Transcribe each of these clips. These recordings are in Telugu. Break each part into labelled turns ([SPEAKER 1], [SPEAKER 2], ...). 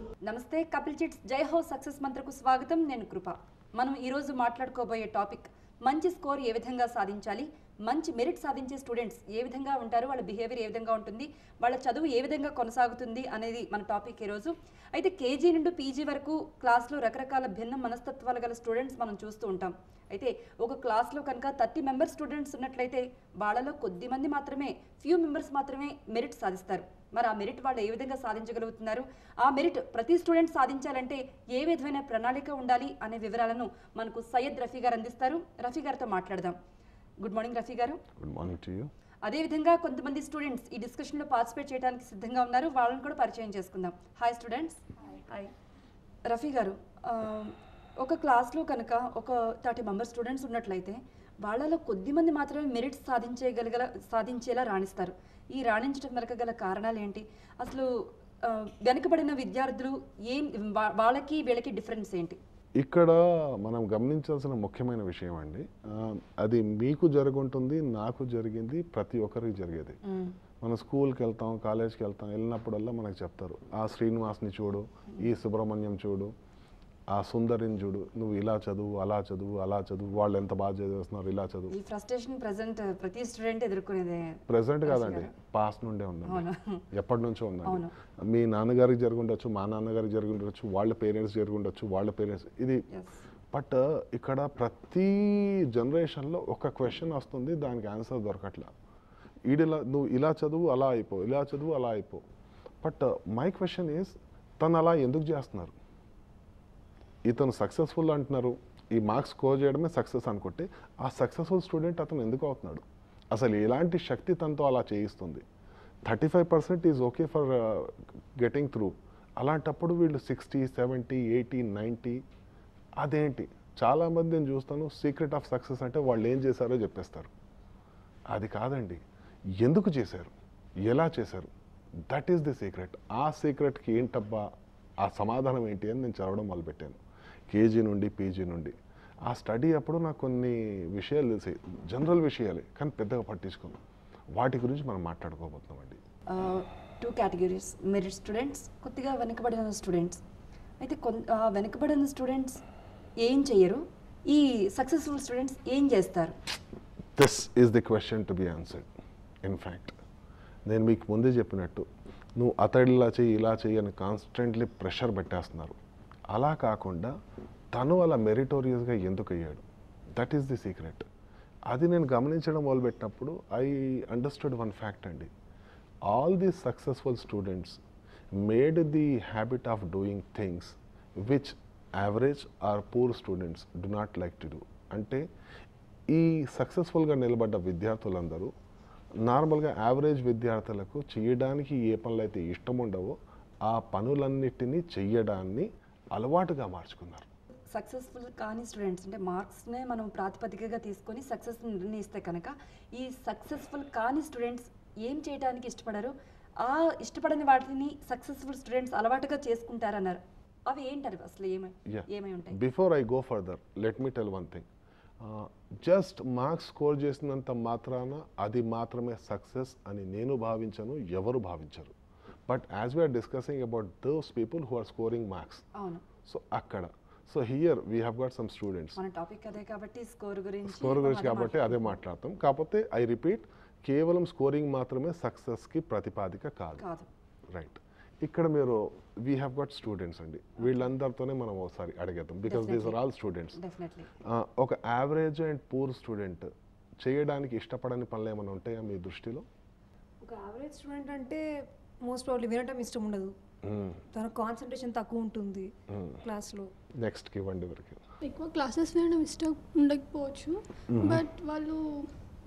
[SPEAKER 1] నమస్తే కపిల్ చిట్స్ జై హో సక్సెస్ మంత్రకు స్వాగతం. నేను కృప. మనం ఈరోజు మాట్లాడుకోబోయే టాపిక్ మంచి స్కోర్ ఏ విధంగా సాధించాలి, మంచి మెరిట్ సాధించే స్టూడెంట్స్ ఏ విధంగా ఉంటారు, వాళ్ళ బిహేవియర్ ఏ విధంగా ఉంటుంది, వాళ్ళ చదువు ఏ విధంగా కొనసాగుతుంది అనేది మన టాపిక్ ఈరోజు. అయితే కేజీ నుండి పీజీ వరకు క్లాస్లో రకరకాల భిన్న మనస్తత్వాలు గల స్టూడెంట్స్ మనం చూస్తూ ఉంటాం. అయితే ఒక క్లాస్లో కనుక 30 మెంబర్స్ స్టూడెంట్స్ ఉన్నట్లయితే వాళ్ళలో కొద్ది మంది మాత్రమే, ఫ్యూ మెంబర్స్ మాత్రమే మెరిట్ సాధిస్తారు. మరి ఆ మెరిట్ వాళ్ళు ఏ విధంగా సాధించగలుగుతున్నారు, ఆ మెరిట్ ప్రతి స్టూడెంట్ సాధించాలంటే ఏ విధమైన ప్రణాళిక ఉండాలి అనే వివరాలను మనకు సయ్యద్ రఫీ గారు అందిస్తారు. రఫీ గారితో మాట్లాడదాం. గుడ్ మార్నింగ్ రఫీ గారు.
[SPEAKER 2] Good morning to you.
[SPEAKER 1] అదేవిధంగా కొంతమంది స్టూడెంట్స్ ఈ డిస్కషన్లో పార్టిసిపేట్ చేయడానికి సిద్ధంగా ఉన్నారు. వాళ్ళని కూడా పరిచయం చేసుకుందాం. Hi students. హాయ్ రఫీ గారు, ఒక క్లాస్లో కనుక ఒక 30 మెంబర్స్ స్టూడెంట్స్ ఉన్నట్లయితే వాళ్ళలో కొద్ది మంది మాత్రమే మెరిట్స్ సాధించేలా రాణిస్తారు. ఈ రాణించడం వెనక గల కారణాలు ఏంటి? అసలు వెనుకబడిన విద్యార్థులు వాళ్ళకి వీళ్ళకి డిఫరెన్స్ ఏంటి?
[SPEAKER 2] ఇక్కడ మనం గమనించాల్సిన ముఖ్యమైన విషయం అండి, అది మీకు జరుగుంటుంది, నాకు జరిగింది, ప్రతి ఒక్కరికి జరిగేది. మనం స్కూల్కి వెళ్తాం, కాలేజ్కి వెళ్తాం, వెళ్ళినప్పుడల్లా మనకు చెప్తారు, ఆ శ్రీనివాస్ని చూడు, ఈ సుబ్రహ్మణ్యం చూడు, ఆ సుందరిని చూడు, నువ్వు ఇలా చదువు, అలా చదువు, అలా చదువు, వాళ్ళు ఎంత బాగా చదివేస్తున్నారు, ఇలా చదువు.
[SPEAKER 1] ఈ ఫ్రస్ట్రేషన్ ప్రెజెంట్ ప్రతి స్టూడెంట్ ఎదుర్కొనేదే.
[SPEAKER 2] ప్రెజెంట్ కాదండి, పాస్ట్ నుండే ఉందండి, ఎప్పటి నుంచో ఉందండి. మీ నాన్నగారికి జరిగి ఉండొచ్చు, మా నాన్నగారికి జరిగి ఉండొచ్చు, వాళ్ళ పేరెంట్స్ జరిగి ఉండొచ్చు, వాళ్ళ పేరెంట్స్, ఇది. బట్ ఇక్కడ ప్రతి జనరేషన్లో ఒక క్వశ్చన్ వస్తుంది, దానికి ఆన్సర్ దొరకట్లా. నువ్వు ఇలా చదువు, అలా అయిపో, ఇలా చదువు, అలా అయిపో. బట్ మై క్వశ్చన్ ఈజ్, తను అలా ఎందుకు చేస్తున్నారు? ఇతను సక్సెస్ఫుల్ అంటున్నారు, ఈ మార్క్స్ స్కోర్ చేయడమే సక్సెస్ అనుకుంటే ఆ సక్సెస్ఫుల్ స్టూడెంట్ అతను ఎందుకు అవుతున్నాడు? అసలు ఎలాంటి శక్తి తనతో అలా చేయిస్తుంది? 35% is okay for getting through. అలాంటప్పుడు వీళ్ళు 60, 70, 80, 90 అదేంటి? చాలామంది నేను చూస్తాను, సీక్రెట్ ఆఫ్ సక్సెస్ అంటే వాళ్ళు ఏం చేశారో చెప్పేస్తారు. అది కాదండి, ఎందుకు చేశారు, ఎలా చేశారు, దట్ ఈస్ ది సీక్రెట్. ఆ సీక్రెట్కి ఏంటబ్బా, ఆ సమాధానం ఏంటి అని నేను చదవడం మొదలుపెట్టాను, కేజీ నుండి పీజీ నుండి. ఆ స్టడీ అప్పుడు నాకు కొన్ని విషయాలు తెలిసాయి, జనరల్ విషయాలే, కానీ పెద్దగా పట్టించుకున్నాం. వాటి గురించి మనం మాట్లాడుకోబోతున్నామండి.
[SPEAKER 1] 2 కేటగిరీస్, మెరిట్ స్టూడెంట్స్, కొద్దిగా వెనుకబడిన స్టూడెంట్స్. అయితే వెనుకబడిన స్టూడెంట్స్ ఏం చేయరు, ఈ సక్సెస్ఫుల్ స్టూడెంట్స్ ఏం చేస్తారు?
[SPEAKER 2] This is the question to be answered. In fact నేను మీకు ముందే చెప్పినట్టు, నువ్వు అతడిలా చెయ్యి, ఇలా చెయ్యి అని కాన్స్టెంట్లీ ప్రెషర్ పెట్టేస్తున్నారు. అలా కాకుండా తను అలా మెరిటోరియస్గా ఎందుకు అయ్యాడు, దట్ ఈస్ ది సీక్రెట్. అది నేను గమనించడం మొదలుపెట్టినప్పుడు ఐ అండర్స్టూడ్ వన్ ఫ్యాక్ట్ అండి. All the successful students made the habit of doing things which average are poor students do not like to do. అంటే ఈ సక్సెస్ఫుల్గా నిలబడ్డ విద్యార్థులందరూ నార్మల్గా యావరేజ్ విద్యార్థులకు చేయడానికి ఏ పనులు అయితే ఇష్టం ఉండవో ఆ పనులన్నిటినీ చెయ్యడాన్ని అలవాటుగా మార్చుకున్నారు.
[SPEAKER 1] సక్సెస్ఫుల్ కాని స్టూడెంట్స్ అంటే మార్క్స్నే మనం ప్రాతిపదికగా తీసుకొని సక్సెస్ నిర్ణయిస్తే కనుక, ఈ సక్సెస్ఫుల్ కాని స్టూడెంట్స్ ఏం చేయడానికి ఇష్టపడరు, ఆ ఇష్టపడని వాటిని సక్సెస్ఫుల్ స్టూడెంట్స్ అలవాటుగా చేసుకుంటారన్నారు. అవి ఏంటారు అసలు, ఏమై ఉంటాయి?
[SPEAKER 2] Before I go further, let me tell one thing. Just marks score చేసినంత మాత్రాన అది మాత్రమే సక్సెస్ అని నేను భావించను, ఎవరు భావించరు. But as we are discussing about those people who are scoring marks, so అక్కడ, so here we have got some students.
[SPEAKER 1] మన టాపిక్ అదే కాబట్టి స్కోర్ గురించి
[SPEAKER 2] కాబట్టి అదే మాట్లాడతాం. కాకపోతే ఐ రిపీట్, కేవలం స్కోరింగ్ మాత్రమే సక్సెస్కి ప్రతిపాదిక కాదు. రైట్. ఇక్కడ మీరు వీ హ్యావ్ గాట్ స్టూడెంట్స్ అండి, వీళ్ళందరితోనే మనం ఒకసారి అడిగేద్దాం, because these are all students. ఒక యావరేజ్ అండ్ పూర్ స్టూడెంట్ చేయడానికి ఇష్టపడని పనులు ఏమైనా ఉంటాయా మీ దృష్టిలో?
[SPEAKER 3] ఒక యావరేజ్ స్టూడెంట్ అంటే మోస్ట్ ప్రాబ్లీ వినటం ఇష్టం ఉండదు, తన కాన్సన్ట్రేషన్ తక్కువ ఉంటుంది క్లాస్లో.
[SPEAKER 2] నెక్స్ట్ ఇవ్వండి వరకు
[SPEAKER 4] ఎక్కువ క్లాసెస్ వినడం ఇష్టం ఉండకపోవచ్చు, బట్ వాళ్ళు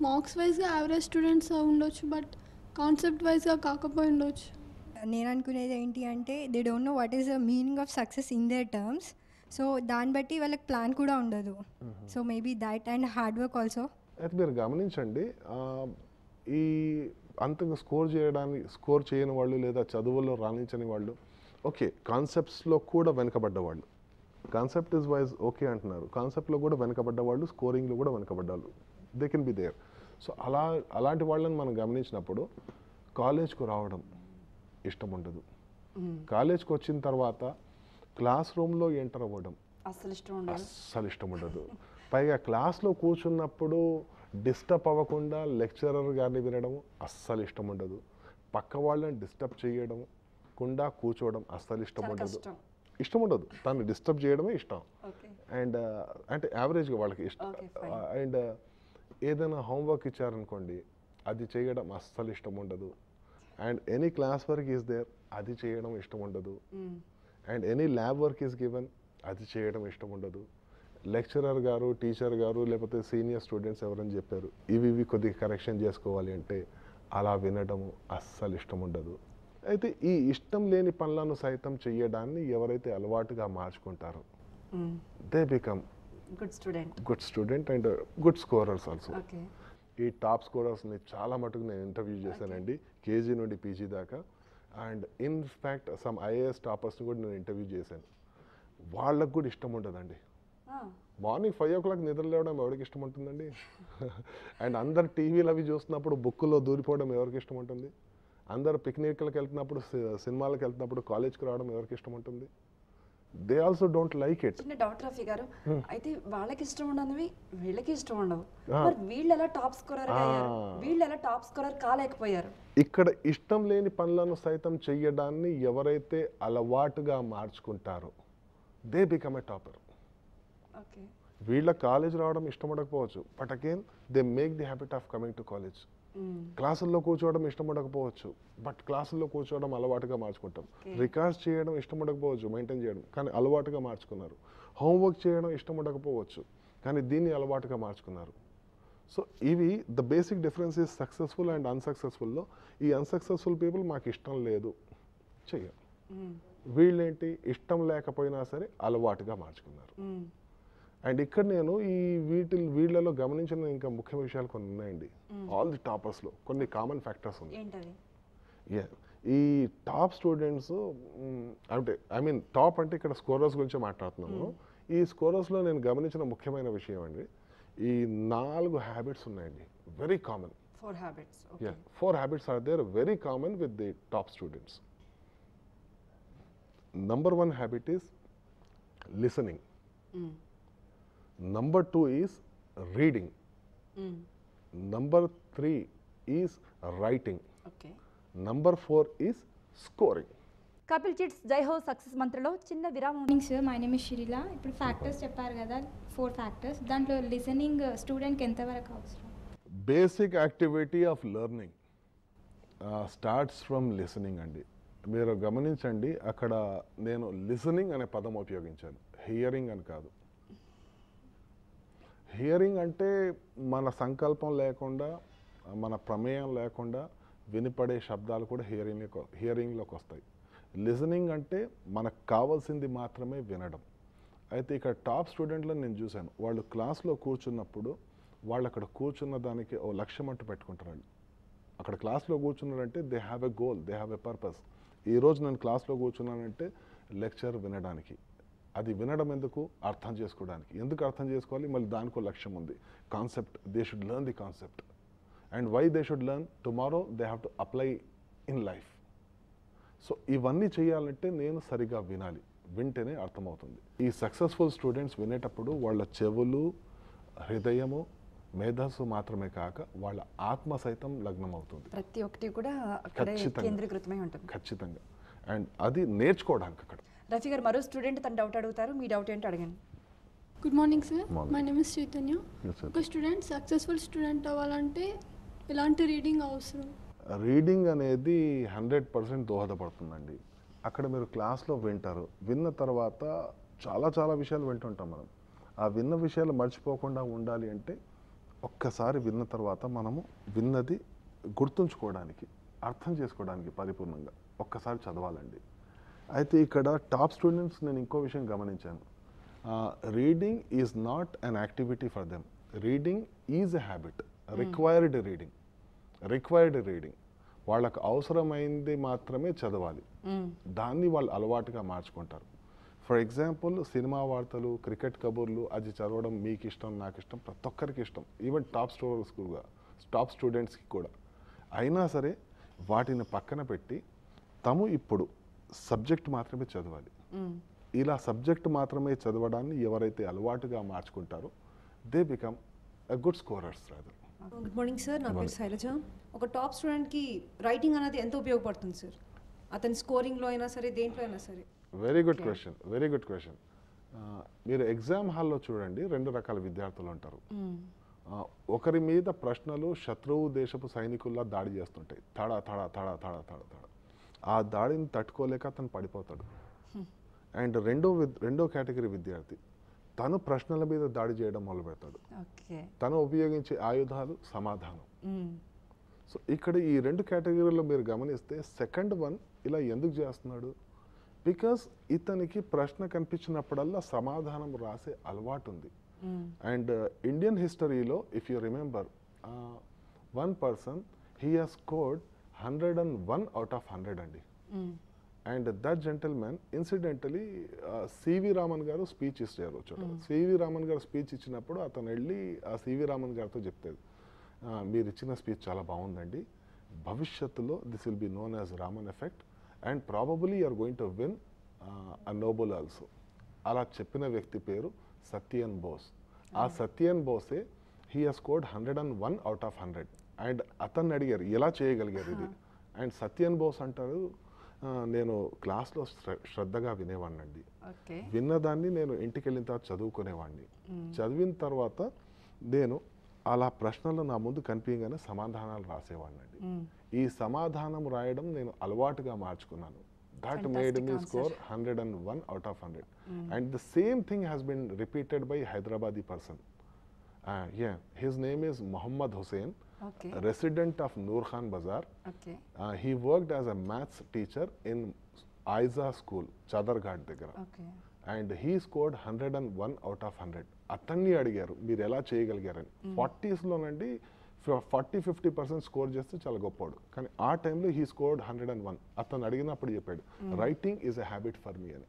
[SPEAKER 4] మార్క్స్ వైజ్గా యావరేజ్ స్టూడెంట్స్ ఉండొచ్చు, బట్ కాన్సెప్ట్ వైజ్గా కాకపోయి ఉండొచ్చు.
[SPEAKER 5] నేను అనుకునేది ఏంటి అంటే, they don't know what is the meaning of success in there terms. So దాన్ని బట్టి వాళ్ళకి ప్లాన్ కూడా ఉండదు. So maybe that and hard work also.
[SPEAKER 2] అయితే మీరు గమనించండి, ఈ అంతగా స్కోర్ చేయని వాళ్ళు లేదా చదువుల్లో రాణించని వాళ్ళు, ఓకే కాన్సెప్ట్స్లో కూడా వెనకబడ్డ వాళ్ళు, కాన్సెప్ట్ ఇస్ వైజ్ ఓకే అంటున్నారు, కాన్సెప్ట్లో కూడా వెనకబడ్డ వాళ్ళు, స్కోరింగ్లో కూడా వెనకబడ్డ వాళ్ళు, they can be there. So అలాంటి వాళ్ళని మనం గమనించినప్పుడు కాలేజ్కు రావడం ఇష్టం ఉండదు, కాలేజ్కి వచ్చిన తర్వాత క్లాస్ రూమ్లో ఎంటర్ అవ్వడం
[SPEAKER 1] అస్సలు ఇష్టం ఉండదు.
[SPEAKER 2] అస్సలు ఇష్టం ఉండదు. పైగా క్లాస్లో కూర్చున్నప్పుడు డిస్టర్బ్ అవ్వకుండా లెక్చరర్ గారిని వినడం అస్సలు ఇష్టం ఉండదు. పక్క వాళ్ళని డిస్టర్బ్ చేయడం కుండా కూర్చోవడం అస్సలు ఇష్టం
[SPEAKER 1] చాలా
[SPEAKER 2] ఉండదు.
[SPEAKER 1] కష్టం.
[SPEAKER 2] ఇష్టం ఉండదు, తను డిస్టర్బ్ చేయడమే ఇష్టం.
[SPEAKER 1] ఓకే.
[SPEAKER 2] అండ్ అంటే యావరేజ్గా వాళ్ళకి ఇష్టం.
[SPEAKER 1] Okay, fine.
[SPEAKER 2] అండ్ ఏదైనా హోంవర్క్ ఇచ్చారనుకోండి అది చేయడం అస్సలు ఇష్టం ఉండదు. And any class work is there, అది చేయడం ఇష్టం ఉండదు. And any lab work is given, అది చేయడం ఇష్టం ఉండదు. లెక్చరర్ గారు, టీచర్ గారు, లేకపోతే సీనియర్ స్టూడెంట్స్ ఎవరని చెప్పారు ఇవి కొద్దిగా కరెక్షన్ చేసుకోవాలి అంటే అలా వినడము అస్సలు ఇష్టం ఉండదు. అయితే ఈ ఇష్టం లేని పనులను సైతం చేయడాన్ని ఎవరైతే అలవాటుగా మార్చుకుంటారో they become
[SPEAKER 1] good student.
[SPEAKER 2] Good student and good scorers also.
[SPEAKER 1] Okay.
[SPEAKER 2] ఈ టాప్ స్కోరర్స్ని చాలా మటుకు నేను ఇంటర్వ్యూ చేశానండి, కేజీ నుండి పీజీ దాకా. అండ్ ఇన్ఫ్యాక్ట్ సమ్ ఐఏఎస్ టాపర్స్ని కూడా నేను ఇంటర్వ్యూ చేశాను. వాళ్ళకు కూడా ఇష్టం ఉండదండి. మార్నింగ్ 5 o'clock నిద్ర లేవడం ఎవరికి ఇష్టం ఉంటుందండి? అండ్ అందరు టీవీలు అవి చూస్తున్నప్పుడు బుక్కులో దూరిపోవడం ఎవరికి ఇష్టం ఉంటుంది? అందరు పిక్నిక్లకు వెళ్తున్నప్పుడు, సినిమాలకు వెళ్తున్నప్పుడు కాలేజ్కి రావడం ఎవరికి ఇష్టం ఉంటుంది? They also don't like it.
[SPEAKER 1] చిన్న డౌట్ రఫీ గారు, అయితే వాళ్ళకి ఇష్టం ఉండనివి వీళ్ళకి ఇష్టం ఉండవు, మరి వీళ్ళు ఎలా టాప్ స్కోరర్ అయ్యారు? వీళ్ళు ఎలా టాప్ స్కోరర్ కాలేకపోయారు?
[SPEAKER 2] ఇక్కడ ఇష్టం లేని పనులను సైతం చెయ్యడాన్ని ఎవరైతే అలవాటుగా మార్చుకుంటారో they become a topper.
[SPEAKER 1] Okay.
[SPEAKER 2] వీళ్ళ కాలేజ్ రావడం ఇష్టం ఉండకపోవచ్చు, but again they make the habit of coming to college. క్లాసుల్లో కూర్చోవడం ఇష్టం ఉండకపోవచ్చు, బట్ క్లాసుల్లో కూర్చోవడం అలవాటుగా మార్చుకుంటాం. రికార్డ్స్ చేయడం ఇష్టం ఉండకపోవచ్చు, మెయింటైన్ చేయడం, కానీ అలవాటుగా మార్చుకున్నారు. హోంవర్క్ చేయడం ఇష్టం ఉండకపోవచ్చు, కానీ దీన్ని అలవాటుగా మార్చుకున్నారు. సో ఇవి the basic difference is successful and అన్సక్సెస్ఫుల్లో. ఈ అన్సక్సెస్ఫుల్ పీపుల్ మాకు ఇష్టం లేదు చెయ్యాలి, వీళ్ళేంటి ఇష్టం లేకపోయినా సరే అలవాటుగా మార్చుకున్నారు. అండ్ ఇక్కడ నేను ఈ వీళ్ళలో గమనించిన ఇంకా ముఖ్య విషయాలు కొన్ని ఉన్నాయండి. ఆల్ ది టాపర్స్లో కొన్ని కామన్ ఫ్యాక్టర్స్ ఉన్నాయి.
[SPEAKER 1] ఏంటది?
[SPEAKER 2] ఈ టాప్ స్టూడెంట్స్ అంటే టాప్ అంటే ఇక్కడ స్కోరర్స్ గురించి మాట్లాడుతున్నాను. ఈ స్కోరర్స్లో నేను గమనించిన ముఖ్యమైన విషయం అండి, ఈ 4 హ్యాబిట్స్ ఉన్నాయండి, very common.
[SPEAKER 1] 4 habits.
[SPEAKER 2] Yeah, 4 habits are there very common with the top students. Number 1 habit is listening. Number 2 is reading. Number 3 is writing.
[SPEAKER 1] Okay.
[SPEAKER 2] Number 4 is scoring.
[SPEAKER 1] Kapil chits Jai Ho success మంత్రలో చిన్న విరామం.
[SPEAKER 6] Morning sir, my name is Shirila. ఇప్పుడు ఫ్యాక్టర్స్ చెప్పారు కదా, 4 ఫ్యాక్టర్స్, దాంట్లో లిసనింగ్ స్టూడెంట్కి ఎంతవరకు అవసరం?
[SPEAKER 2] Basic activity of learning starts from listening అండి. మీరు గమనించండి, అక్కడ నేను లిసనింగ్ అనే పదం ఉపయోగించాను, హియరింగ్ అని కాదు. హియరింగ్ అంటే మన సంకల్పం లేకుండా, మన ప్రమేయం లేకుండా వినిపడే శబ్దాలు కూడా హియరింగ్లోకి వస్తాయి. లిసనింగ్ అంటే మనకు కావాల్సింది మాత్రమే వినడం. అయితే ఇక్కడ టాప్ స్టూడెంట్లను నేను చూశాను, వాళ్ళు క్లాస్లో కూర్చున్నప్పుడు వాళ్ళు అక్కడ కూర్చున్న దానికి ఓ లక్ష్యం అంటూ పెట్టుకుంటారు. అక్కడ క్లాస్లో కూర్చున్నారంటే they have a goal, they have a purpose. ఈరోజు నేను క్లాస్లో కూర్చున్నానంటే లెక్చర్ వినడానికి, అది వినడం ఎందుకు? అర్థం చేసుకోవడానికి. ఎందుకు అర్థం చేసుకోవాలి? మళ్ళీ దానికో లక్ష్యం ఉంది, concept. They should learn the concept. And why they should learn? Tomorrow they have to apply in life. So ఇవన్నీ చేయాలంటే నేను సరిగా వినాలి, వింటేనే అర్థమవుతుంది. ఈ సక్సెస్ఫుల్ స్టూడెంట్స్ వినేటప్పుడు వాళ్ళ చెవులు, హృదయము, మేధస్సు మాత్రమే కాక వాళ్ళ ఆత్మ సైతం లగ్నం అవుతుంది.
[SPEAKER 1] ప్రతి ఒక్కటి కూడా అక్కడే కేంద్రీకృతమై ఉంటుంది.
[SPEAKER 2] ఖచ్చితంగా. అండ్ అది నేర్చుకోవడానికి అక్కడ.
[SPEAKER 1] రఫీ గారు, మరో స్టూడెంట్ తన డౌట్ అడుగుతారు, మీ డౌట్ ఏంటో అడగండి.
[SPEAKER 4] Good morning sir, my name is Chaitanya. ఒక స్టూడెంట్ సక్సెస్ఫుల్ స్టూడెంట్ అవ్వాలంటే ఎలాంటి రీడింగ్ అవసరం?
[SPEAKER 2] రీడింగ్ అనేది 100% దోహదపడుతుందండి. అక్కడ మీరు క్లాస్లో వింటారు, విన్న తర్వాత చాలా విషయాలు వింటుంటాం మనం. ఆ విన్న విషయాలు మర్చిపోకుండా ఉండాలి అంటే ఒక్కసారి విన్న తర్వాత మనము విన్నది గుర్తుంచుకోవడానికి, అర్థం చేసుకోవడానికి పరిపూర్ణంగా ఒక్కసారి చదవాలండి. అయితే ఇక్కడ టాప్ స్టూడెంట్స్ నేను ఇంకో విషయం గమనించాను, reading is not an activity for them. Reading is a habit, required reading. వాళ్ళకు అవసరమైంది మాత్రమే చదవాలి, దాన్ని వాళ్ళు అలవాటుగా మార్చుకుంటారు. ఫర్ ఎగ్జాంపుల్, సినిమా వార్తలు, క్రికెట్ కబుర్లు అది చదవడం మీకు ఇష్టం, నాకు ఇష్టం, ప్రతి ఒక్కరికి ఇష్టం, ఈవెన్ టాప్ స్టూడెంట్స్కి కూడా. అయినా సరే వాటిని పక్కన పెట్టి తాము ఇప్పుడు సబ్జెక్ట్ మాత్రమే చదవాలి. ఇలా సబ్జెక్ట్ మాత్రమే చదవడాన్ని ఎవరైతే అలవాటుగా మార్చుకుంటారో they become a good scorers rather.
[SPEAKER 3] Good morning sir, నా పేరు శైలజ. ఒక టాప్ స్టూడెంట్కి రైటింగ్ అనేది ఎంత ఉపయోగపడుతుంది సార్? అతని స్కోరింగ్లో అయినా సరే, దేంట్లో అయినా సరే.
[SPEAKER 2] Very good question, very good question. మీరు ఎగ్జామ్ హాల్లో చూడండి, 2 రకాల విద్యార్థులు ఉంటారు. ఒకరి మీద ప్రశ్నలు శత్రువు దేశపు సైనికుల్లా దాడి చేస్తుంటాయి, తడా తడా తడా తడా తడా తడా. ఆ దాడిని తట్టుకోలేక అతను పడిపోతాడు. అండ్ రెండో కేటగిరీ విద్యార్థి తను ప్రశ్నల మీద దాడి చేయడం మొదలు పెడతాడు. తను ఉపయోగించే ఆయుధాలు సమాధానం. సో ఇక్కడ ఈ 2 కేటగిరీలో మీరు గమనిస్తే సెకండ్ వన్ ఇలా ఎందుకు చేస్తున్నాడు? బికాస్ ఇతనికి ప్రశ్న కనిపించినప్పుడల్లా సమాధానం రాసే అలవాటు ఉంది. అండ్ ఇండియన్ హిస్టరీలో if you remember, one person he has scored 101 out of 100 అండి. And that gentleman incidentally C V Raman గారు స్పీచ్ ఇచ్చారు చోట. సివి రామన్ గారు స్పీచ్ ఇచ్చినప్పుడు అతను వెళ్ళి ఆ సివి రామన్ గారితో చెప్తాడు, మీరు ఇచ్చిన స్పీచ్ చాలా బాగుందండి, భవిష్యత్తులో this will be known as Raman effect and probably you are going to win a Nobel also. అలా చెప్పిన వ్యక్తి పేరు సత్యన్ బోస్. ఆ సత్యన్ బోసే he has scored 101 out of 100. And అతన్ని అడిగారు ఎలా చేయగలిగారు ఇది. అండ్ సత్యన్ బోస్ అంటారు, నేను క్లాస్లో శ్రద్ధగా వినేవాడినండి, విన్నదాన్ని నేను ఇంటికి వెళ్ళిన తర్వాత చదువుకునేవాడిని, చదివిన తర్వాత నేను అలా ప్రశ్నలు నా ముందు కనిపించగానే సమాధానాలు రాసేవాడినండి. ఈ సమాధానం రాయడం నేను అలవాటుగా మార్చుకున్నాను. That made me score 101 out of 100. And the same thing has been repeated by Hyderabadi person. His name is Muhammad Hussain, resident of Noor Khan Bazaar. He worked as a maths teacher in Aiza School, Chadarghat Degara. And he scored 101 out of 100. అతన్ని అడిగారు మీరు ఎలా చేయగలిగారని. 40sలోనండి 40-50% స్కోర్ చేస్తే చాలా గొప్పవాడు, కానీ ఆ టైంలో హీ స్కోర్డ్ 101. అతను అడిగినప్పుడు చెప్పాడు, writing is a habit for me అని.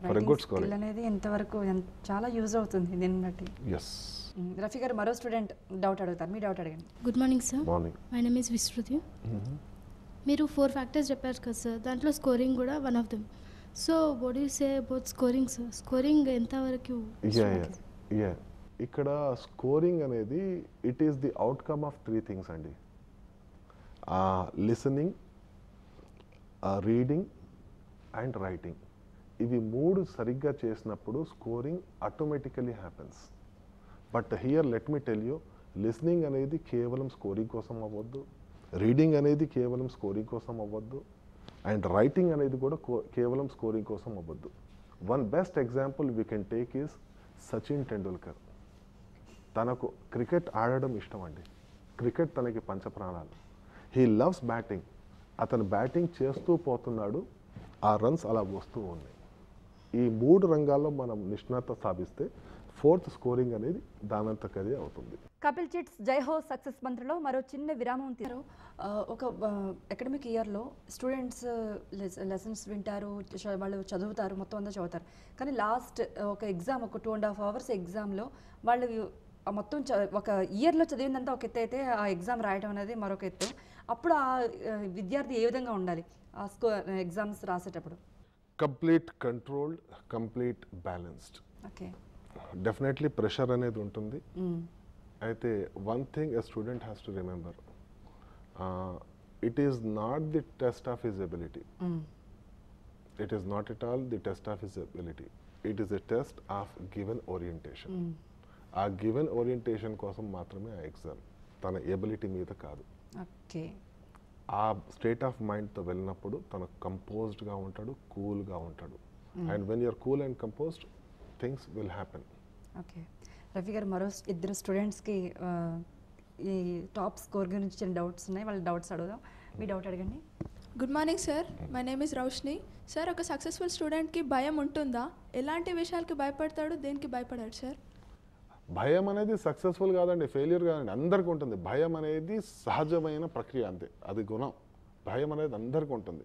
[SPEAKER 2] ఫర్ ఎ గుడ్ స్కోర్
[SPEAKER 1] అనేది ఎంతవరకు చాలా యూజ్ అవుతుంది దీన్ని బట్టి.
[SPEAKER 2] ఎస్.
[SPEAKER 1] రఫీ గారు మరో స్టూడెంట్ డౌట్ అడుగుతారు, మీ డౌట్ అడగండి.
[SPEAKER 7] Good morning sir,
[SPEAKER 2] morning.
[SPEAKER 7] My name is Vishruti. మీరు 4 ఫ్యాక్టర్స్ చెప్పారు కదా సార్, దాంట్లో స్కోరింగ్ కూడా one of them. So what you say about scoring sir? Scoring ఎంతవరకు?
[SPEAKER 2] ఇక్కడ స్కోరింగ్ అనేది it is the outcome of 3 things అండి. Listening, reading and writing. ఇవి 3 సరిగ్గా చేసినప్పుడు scoring automatically happens. But here let me tell you, listening అనేది కేవలం స్కోరింగ్ కోసం అవ్వద్దు, రీడింగ్ అనేది కేవలం స్కోరింగ్ కోసం అవ్వద్దు, అండ్ రైటింగ్ అనేది కూడా కేవలం స్కోరింగ్ కోసం అవ్వద్దు. One best example we can take is Sachin Tendulkar. తనకు క్రికెట్ ఆడడం ఇష్టం అండి, క్రికెట్ తనకి పంచప్రాణాలు. He loves batting. అతను బ్యాటింగ్ చేస్తూ పోతున్నాడు, ఆ రన్స్ అలా వస్తూ ఉన్నాయి. ఈ 3 రంగాల్లో మనం నిష్ణాత సాధిస్తే 4th స్కోరింగ్ అనేది దానంతకదే అవుతుంది.
[SPEAKER 1] కపిల్ చిట్స్ జై హో సక్సెస్ మంత్రలో మరో చిన్న విరామం తీరు. ఒక అకాడమిక్ ఇయర్లో స్టూడెంట్స్ లెసన్స్ వింటారు, వాళ్ళు చదువుతారు, మొత్తం అంతా చదువుతారు, కానీ లాస్ట్ ఒక ఎగ్జామ్, ఒక 2.5 hours ఎగ్జామ్లో వాళ్ళు మొత్తం ఒక ఇయర్లో చదివిందంతా ఒక ఎత్తు అయితే ఆ ఎగ్జామ్ రాయడం అనేది మరొక ఎత్తు. అప్పుడు ఆ విద్యార్థి ఏ విధంగా ఉండాలి ఆ ఎగ్జామ్స్ రాసేటప్పుడు?
[SPEAKER 2] Complete controlled, complete balanced.
[SPEAKER 1] Okay,
[SPEAKER 2] definitely pressure అనేది ఉంటుంది. అయితే one thing a student has to remember, it is not the test of his ability. It is not at all the test of his ability. It is a test of given orientation. ఆ గివెన్ ఓరియంటేషన్ కోసం మాత్రమే ఆ ఎగ్జామ్, తన ఎబిలిటీ మీద కాదు.
[SPEAKER 1] ఓకే,
[SPEAKER 2] ఆ స్టేట్ ఆఫ్ మైండ్తో వెళ్ళినప్పుడు తను కంపోజ్డ్గా ఉంటాడు, కూల్గా ఉంటాడు. And when you're cool and composed, things will happen.
[SPEAKER 1] Okay, Rafi గారు మరో 2 స్టూడెంట్స్కి ఈ టాప్ స్కోర్ గురించి చిన్న డౌట్స్ ఉన్నాయి, వాళ్ళ డౌట్స్ అడుగుదాం. మీ డౌట్ అడగండి.
[SPEAKER 8] Good morning sir, my name is Roshni. Sir, ఒక సక్సెస్ఫుల్ స్టూడెంట్కి భయం ఉంటుందా? ఎలాంటి విషయాలకి భయపడతాడు, దేనికి భయపడాడు సార్?
[SPEAKER 2] భయం అనేది సక్సెస్ఫుల్ కాదండి, ఫెయిల్యూర్ కాదండి, అందరికీ ఉంటుంది. భయం అనేది సహజమైన ప్రక్రియ, అంతే, అది గుణం. భయం అనేది అందరికీ ఉంటుంది.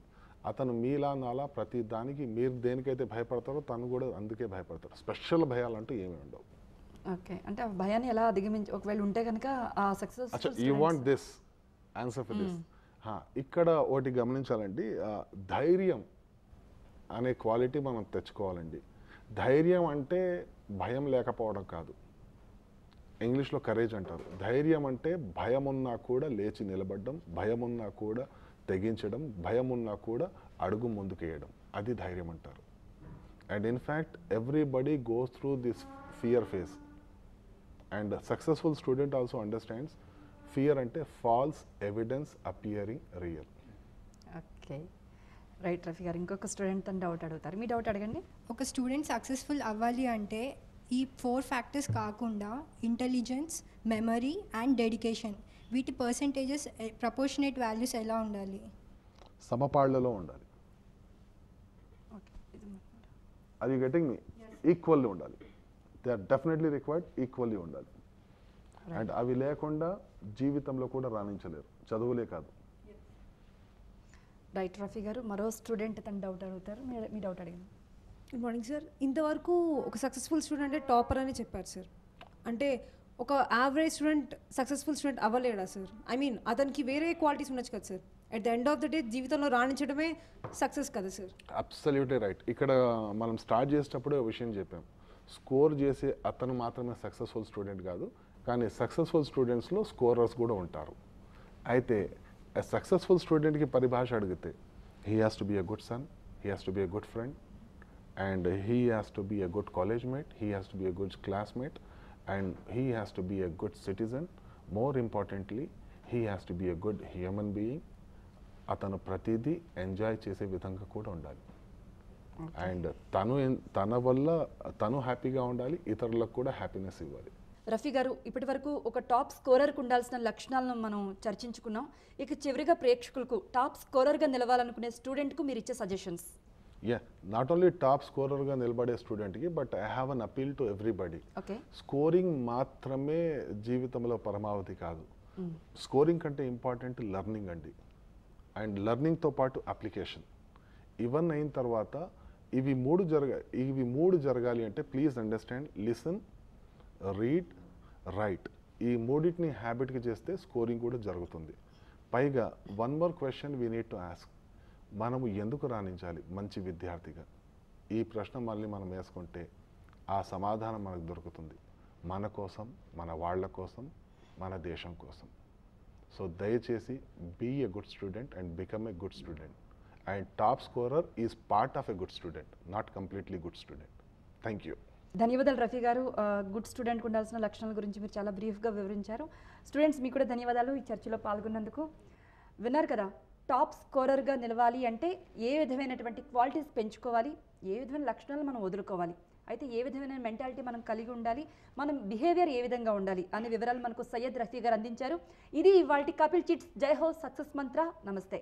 [SPEAKER 2] అతను మీలా నాలా ప్రతి దానికి మీరు దేనికైతే భయపడతారో తను కూడా అందుకే భయపడతాడు. స్పెషల్ భయాలంటూ ఏమీ ఉండవు.
[SPEAKER 1] ఓకే, అంటే ఆ భయాన్ని ఎలా అధిగమించి ఒకవేళ ఉంటే కనుక ఆ success.
[SPEAKER 2] You want this answer for this. ఇక్కడ ఒకటి గమనించాలండి, ధైర్యం అనే క్వాలిటీ మనం తెచ్చుకోవాలండి. ధైర్యం అంటే భయం లేకపోవడం కాదు, ఇంగ్లీష్లో కరేజ్ అంటారు. ధైర్యం అంటే భయం ఉన్నా కూడా లేచి నిలబడడం, భయం ఉన్నా కూడా తెగించడం, భయం ఉన్నా కూడా అడుగు ముందుకేయడం, అది ధైర్యం అంటారు. And in fact everybody goes through this fear face and successful student also understands fear అంటే false evidence appearing real.
[SPEAKER 1] Okay, right Rafi garu. ఇంకొక స్టూడెంట్ అని డౌట్ అడుగుతారు, మీ డౌట్ అడగండి.
[SPEAKER 5] ఒక స్టూడెంట్ సక్సెస్ఫుల్ అవ్వాలి అంటే ఈ 4 ఫ్యాక్టర్స్ కాకుండా ఇంటెలిజెన్స్, మెమరీ అండ్ డెడికేషన్, వీటి పర్సంటేజెస్ ప్రపోర్షనేట్ వాల్యూస్ ఎలా ఉండాలి?
[SPEAKER 2] సమపాళ్లలో ఉండాలి. అది గెటింగ్ మీ ఈక్వల్లీ ఉండాలి. They are definitely required, equally ఉండాలి. అండ్ అవి లేకుండా జీవితంలో కూడా రాణించలేరు, చదువులే కాదు.
[SPEAKER 1] రైట్ రఫీ గారు. మరో స్టూడెంట్ తన డౌట్ అడుగుతారు, మీ డౌట్ అడిగింది.
[SPEAKER 3] Good morning sir. ఇంతవరకు ఒక సక్సెస్ఫుల్ స్టూడెంట్ అంటే టాపర్ అని చెప్పారు సార్. అంటే ఒక యావరేజ్ స్టూడెంట్ సక్సెస్ఫుల్ స్టూడెంట్ అవ్వలేడా సార్? ఐ మీన్ అతనికి వేరే క్వాలిటీస్ ఉండొచ్చు కదా sir. At the end of the day జీవితంలో రాణించడమే సక్సెస్ కదా సార్.
[SPEAKER 2] Absolutely right. ఇక్కడ మనం స్టార్ట్ చేసేటప్పుడే ఒక విషయం చెప్పాం, స్కోర్ చేసే అతను మాత్రమే సక్సెస్ఫుల్ స్టూడెంట్ కాదు, కానీ సక్సెస్ఫుల్ స్టూడెంట్స్లో స్కోరర్స్ కూడా ఉంటారు. అయితే సక్సెస్ఫుల్ స్టూడెంట్కి పరిభాష అడిగితే he has to be a good son, he has to be a good friend, and he has to be a good college mate, he has to be a good classmate, and he has to be a good citizen. More importantly, he has to be a good human being. అతను ప్రతిదీ ఎంజాయ్ చేసే విధంగా కూడా ఉండాలి. అండ్ తన వల్ల తను హ్యాపీగా ఉండాలి, ఇతరులకు కూడా హ్యాపీనెస్ ఇవ్వాలి.
[SPEAKER 1] రఫీ గారు, ఇప్పటి వరకు ఒక టాప్ స్కోరర్కి ఉండాల్సిన లక్షణాలను మనం చర్చించుకున్నాం. ఇక చివరిగా ప్రేక్షకులకు టాప్ స్కోరర్గా నిలవాలనుకునే స్టూడెంట్కు మీరు ఇచ్చే సజెషన్స్?
[SPEAKER 2] నాట్ ఓన్లీ టాప్ స్కోరర్గా నిలబడే స్టూడెంట్కి, but I have an appeal to everybody. Scoring మాత్రమే జీవితంలో పరమావధి కాదు. స్కోరింగ్ కంటే ఇంపార్టెంట్ లెర్నింగ్ అండి. అండ్ లెర్నింగ్తో పాటు అప్లికేషన్. ఇవన్నీ అయిన తర్వాత ఇవి మూడు జరగాలి అంటే please understand, listen, read, right. ఈ మూడింటిని హ్యాబిట్గా చేస్తే స్కోరింగ్ కూడా జరుగుతుంది. పైగా one more question we need to ask, మనము ఎందుకు రాణించాలి మంచి విద్యార్థిగా? ఈ ప్రశ్న మళ్ళీ మనం వేసుకుంటే ఆ సమాధానం మనకు దొరుకుతుంది. మన కోసం, మన వాళ్ళ కోసం, మన దేశం కోసం. సో దయచేసి be a good student and become a good student. And top scorer is part of a good student, not completely good student. Thank you.
[SPEAKER 1] ధన్యవాదాలు రఫీ గారు. గుడ్ స్టూడెంట్కి ఉండాల్సిన లక్షణాల గురించి మీరు చాలా బ్రీఫ్గా వివరించారు. స్టూడెంట్స్ మీకు కూడా ధన్యవాదాలు ఈ చర్చలో పాల్గొన్నందుకు. విన్నారు కదా, టాప్ స్కోరర్గా నిలవాలి అంటే ఏ విధమైనటువంటి క్వాలిటీస్ పెంచుకోవాలి, ఏ విధమైన లక్షణాలు మనం వదులుకోవాలి, అయితే ఏ విధమైన మెంటాలిటీ మనం కలిగి ఉండాలి, మనం బిహేవియర్ ఏ విధంగా ఉండాలి అనే వివరాలు మనకు సయ్యద్ రఫీ గారు అందించారు. ఇది ఇవాల్టి కపిల్ చిట్స్ జై హో సక్సెస్ మంత్ర. నమస్తే.